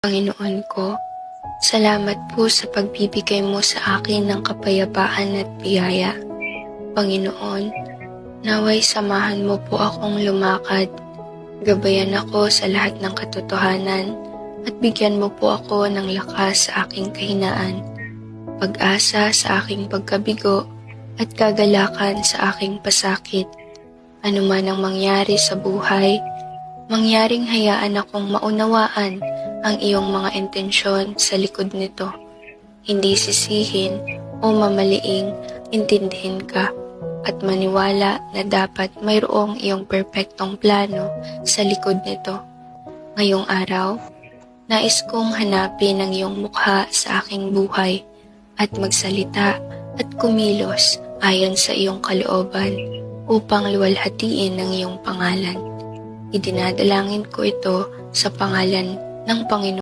Panginoon ko, salamat po sa pagbibigay mo sa akin ng kapayapaan at biyaya. Panginoon, naway samahan mo po akong lumakad. Gabayan ako sa lahat ng katotohanan at bigyan mo po ako ng lakas sa aking kahinaan, pag-asa sa aking pagkabigo at kagalakan sa aking pasakit. Ano man ang mangyari sa buhay, mangyaring hayaan akong maunawaan ang iyong mga intensyon sa likod nito. Hindi sisihin o mamaliing intindihin ka at maniwala na dapat mayroong iyong perpektong plano sa likod nito. Ngayong araw, nais kong hanapin ang iyong mukha sa aking buhay at magsalita at kumilos ayon sa iyong kalooban upang luwalhatiin ang iyong pangalan. Idinadalangin ko ito sa pangalan ng Panginoon.